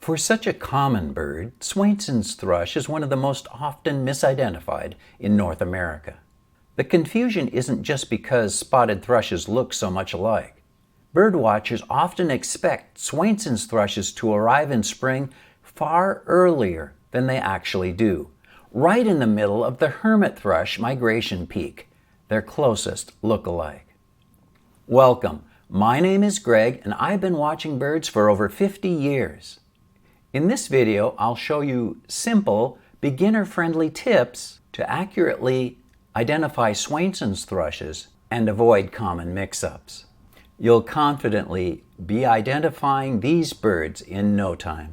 For such a common bird, Swainson's thrush is one of the most often misidentified in North America. The confusion isn't just because spotted thrushes look so much alike. Birdwatchers often expect Swainson's thrushes to arrive in spring far earlier than they actually do, right in the middle of the hermit thrush migration peak, their closest look-alike. Welcome, my name is Greg and I've been watching birds for over 50 years. In this video, I'll show you simple, beginner-friendly tips to accurately identify Swainson's thrushes and avoid common mix-ups. You'll confidently be identifying these birds in no time.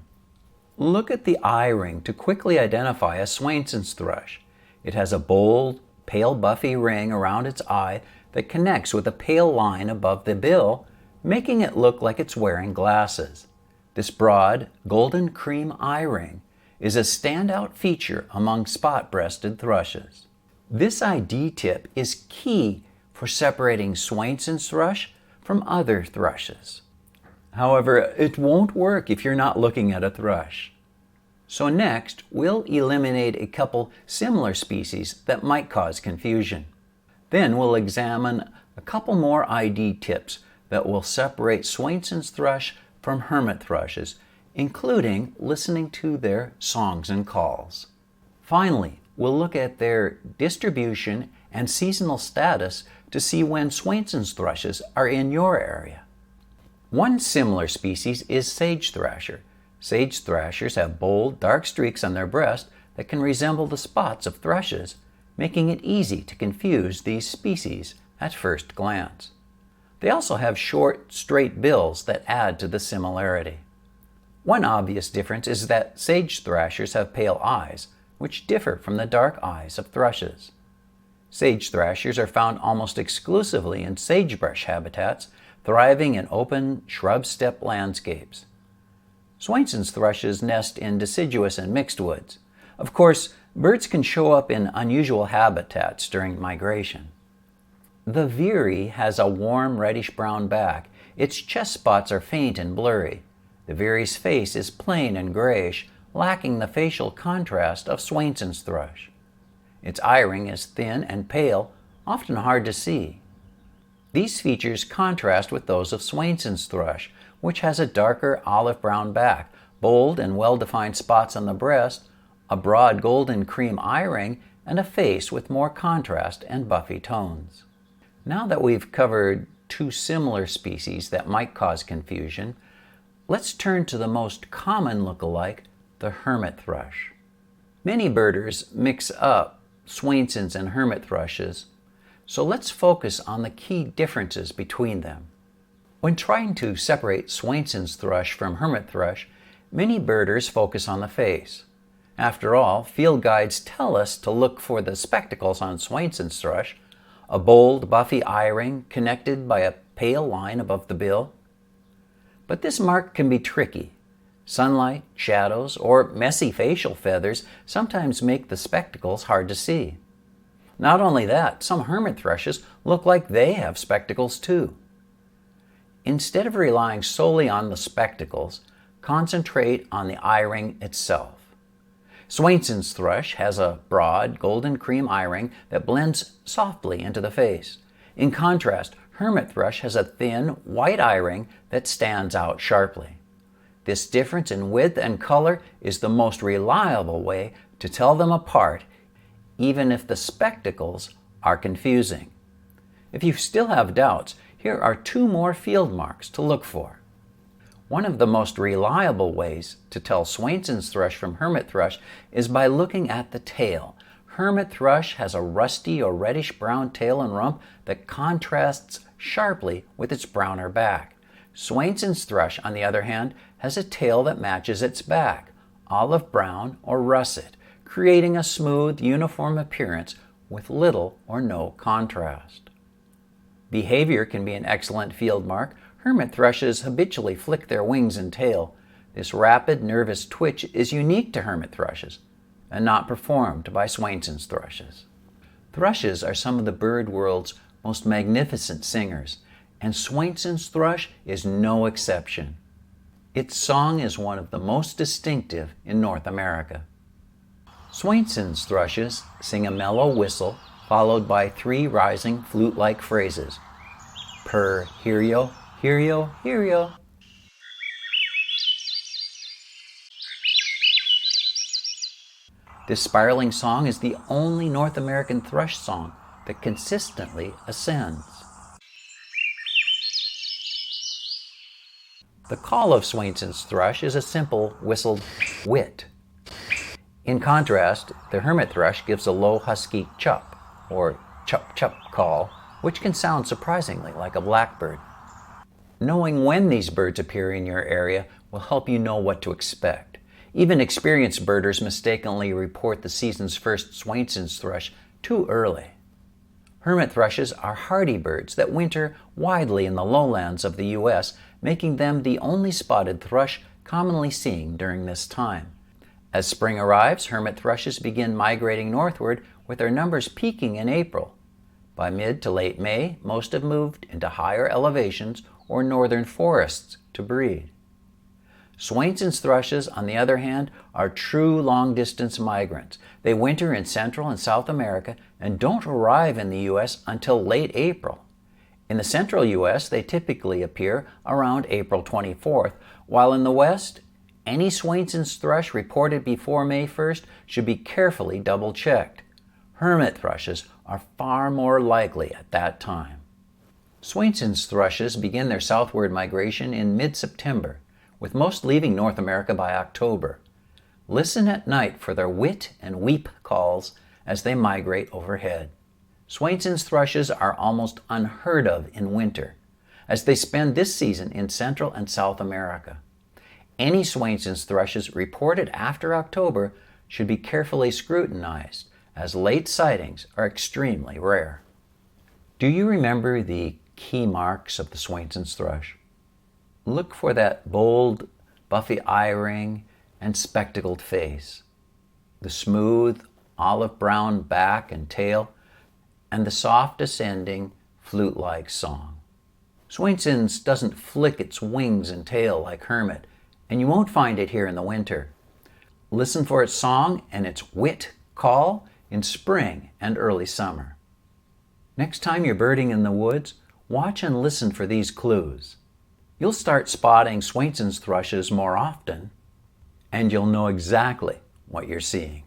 Look at the eye ring to quickly identify a Swainson's thrush. It has a bold, pale buffy ring around its eye that connects with a pale line above the bill, making it look like it's wearing glasses. This broad, golden cream eye ring is a standout feature among spot-breasted thrushes. This ID tip is key for separating Swainson's thrush from other thrushes. However, it won't work if you're not looking at a thrush. So next, we'll eliminate a couple similar species that might cause confusion. Then we'll examine a couple more ID tips that will separate Swainson's thrush from hermit thrushes, including listening to their songs and calls. Finally, we'll look at their distribution and seasonal status to see when Swainson's thrushes are in your area. One similar species is sage thrasher. Sage thrashers have bold, dark streaks on their breast that can resemble the spots of thrushes, making it easy to confuse these species at first glance. They also have short, straight bills that add to the similarity. One obvious difference is that sage thrashers have pale eyes, which differ from the dark eyes of thrushes. Sage thrashers are found almost exclusively in sagebrush habitats, thriving in open shrub-steppe landscapes. Swainson's thrushes nest in deciduous and mixed woods. Of course, birds can show up in unusual habitats during migration. The Veery has a warm reddish-brown back. Its chest spots are faint and blurry. The Veery's face is plain and grayish, lacking the facial contrast of Swainson's thrush. Its eye ring is thin and pale, often hard to see. These features contrast with those of Swainson's thrush, which has a darker olive-brown back, bold and well-defined spots on the breast, a broad golden cream eye ring, and a face with more contrast and buffy tones. Now that we've covered two similar species that might cause confusion, let's turn to the most common look-alike, the hermit thrush. Many birders mix up Swainson's and hermit thrushes, so let's focus on the key differences between them. When trying to separate Swainson's thrush from hermit thrush, many birders focus on the face. After all, field guides tell us to look for the spectacles on Swainson's thrush, a bold, buffy eye ring connected by a pale line above the bill. But this mark can be tricky. Sunlight, shadows, or messy facial feathers sometimes make the spectacles hard to see. Not only that, some hermit thrushes look like they have spectacles too. Instead of relying solely on the spectacles, concentrate on the eye ring itself. Swainson's thrush has a broad, golden cream eye ring that blends softly into the face. In contrast, hermit thrush has a thin, white eye ring that stands out sharply. This difference in width and color is the most reliable way to tell them apart, even if the spectacles are confusing. If you still have doubts, here are two more field marks to look for. One of the most reliable ways to tell Swainson's thrush from hermit thrush is by looking at the tail. Hermit thrush has a rusty or reddish-brown tail and rump that contrasts sharply with its browner back. Swainson's thrush, on the other hand, has a tail that matches its back, olive brown or russet, creating a smooth, uniform appearance with little or no contrast. Behavior can be an excellent field mark. Hermit thrushes habitually flick their wings and tail. This rapid, nervous twitch is unique to hermit thrushes and not performed by Swainson's thrushes. Thrushes are some of the bird world's most magnificent singers, and Swainson's thrush is no exception. Its song is one of the most distinctive in North America. Swainson's thrushes sing a mellow whistle followed by 3 rising flute-like phrases. Purr, hear-yo, hear-yo, hear-yo. This spiraling song is the only North American thrush song that consistently ascends. The call of Swainson's thrush is a simple whistled whit. In contrast, the hermit thrush gives a low husky chup, or chup-chup call, which can sound surprisingly like a blackbird. Knowing when these birds appear in your area will help you know what to expect. Even experienced birders mistakenly report the season's first Swainson's thrush too early. Hermit thrushes are hardy birds that winter widely in the lowlands of the U.S., making them the only spotted thrush commonly seen during this time. As spring arrives, hermit thrushes begin migrating northward, with their numbers peaking in April. By mid to late May, most have moved into higher elevations or northern forests to breed. Swainson's thrushes, on the other hand, are true long-distance migrants. They winter in Central and South America and don't arrive in the U.S. until late April. In the central U.S., they typically appear around April 24th, while in the West, any Swainson's thrush reported before May 1st should be carefully double-checked. Hermit thrushes are far more likely at that time. Swainson's thrushes begin their southward migration in mid-September, with most leaving North America by October. Listen at night for their whit and weep calls as they migrate overhead. Swainson's thrushes are almost unheard of in winter, as they spend this season in Central and South America. Any Swainson's thrushes reported after October should be carefully scrutinized, as late sightings are extremely rare. Do you remember the key marks of the Swainson's thrush? Look for that bold, buffy eye ring and spectacled face, the smooth, olive-brown back and tail, and the soft ascending, flute-like song. Swainson's doesn't flick its wings and tail like hermit, and you won't find it here in the winter. Listen for its song and its whit call in spring and early summer. Next time you're birding in the woods, watch and listen for these clues. You'll start spotting Swainson's thrushes more often, and you'll know exactly what you're seeing.